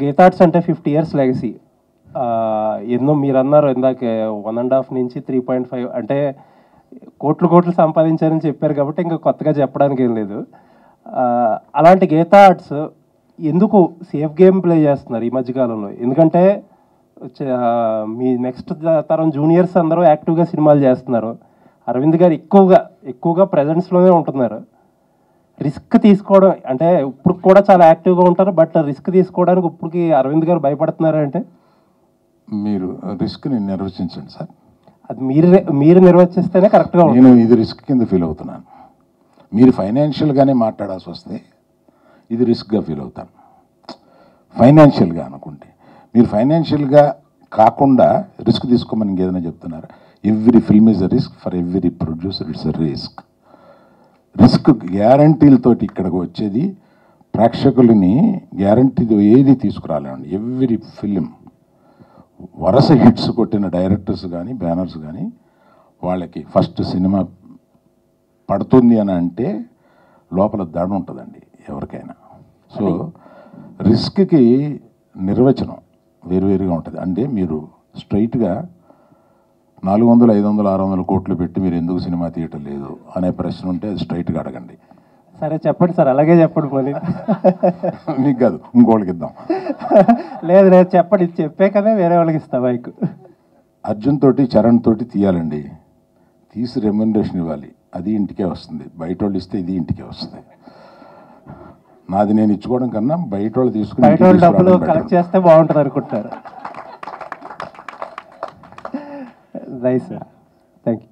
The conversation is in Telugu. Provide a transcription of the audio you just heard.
గీతార్ట్స్ అంటే 50 years లెగసీ. ఎన్నో మీరు అన్నారు ఇందాక 1.5 నుంచి 3.5 అంటే కోట్లు సంపాదించారని చెప్పారు కాబట్టి ఇంకా కొత్తగా చెప్పడానికి ఏం లేదు. అలాంటి గీతార్ట్స్ ఎందుకు సేఫ్ గేమ్ ప్లే చేస్తున్నారు ఈ మధ్యకాలంలో? ఎందుకంటే మీ నెక్స్ట్ తరం జూనియర్స్ అందరూ యాక్టివ్గా సినిమాలు చేస్తున్నారు. అరవింద్ గారు ఎక్కువగా ప్రజెన్స్లోనే ఉంటున్నారు. రిస్క్ తీసుకోవడం అంటే ఇప్పుడు కూడా చాలా యాక్టివ్గా ఉంటారు, బట్ రిస్క్ తీసుకోవడానికి ఇప్పటికి అరవింద్ గారు భయపడుతున్నారు అంటే మీరు రిస్క్ని నిర్వచించండి సార్. అది మీరు నిర్వచిస్తేనే కరెక్ట్గా ఉంటుంది. నేను ఇది రిస్క్ కింద ఫీల్ అవుతున్నాను. మీరు ఫైనాన్షియల్గానే మాట్లాడాల్సి వస్తే ఇది రిస్క్గా ఫీల్ అవుతాను. ఫైనాన్షియల్గా అనుకుంటే మీరు ఫైనాన్షియల్గా కాకుండా రిస్క్ తీసుకోమని ఇంకేదైనా చెప్తున్నారు. Every film is a risk, for every producer it's a risk. Risk గ్యారంటీలతోటి ఇక్కడికి వచ్చేది ప్రేక్షకులని గ్యారంటీతో ఏది తీసుకురాలేమండి. ఎవ్రీ ఫిలిం వరుస హిట్స్ కొట్టిన డైరెక్టర్స్ కానీ బ్యానర్స్ కానీ వాళ్ళకి ఫస్ట్ సినిమా పడుతుంది అని అంటే లోపల దడ ఉంటుందండి ఎవరికైనా. సో రిస్క్కి నిర్వచనం వేరువేరుగా ఉంటుంది. అంటే మీరు స్ట్రైట్గా 400, 500, 600 కోట్లు పెట్టి మీరు ఎందుకు సినిమా తీయటం లేదు అనే ప్రశ్న ఉంటే అది స్ట్రైట్గా అడగండి. సరే చెప్పండి సార్, అలాగే చెప్పండి. మళ్ళీ మీకు కాదు ఇంకోళ్ళకి ఇద్దాం. లేదు చెప్పండి, చెప్పే కదా వేరే వాళ్ళకి ఇస్తా బైక్. అర్జున్ తోటి చరణ్ తోటి తీయాలండి, తీసి రెమ్యునరేషన్ ఇవ్వాలి, అది ఇంటికే వస్తుంది. బయట వాళ్ళు ఇస్తే ఇది ఇంటికే వస్తుంది. నాది నేను ఇచ్చుకోవడం కన్నా బయట వాళ్ళు తీసుకుని బయట వాళ్ళు డబ్బులు కలెక్ట్ చేస్తే బాగుంటుంది అనుకుంటారు. Right sir, thank you.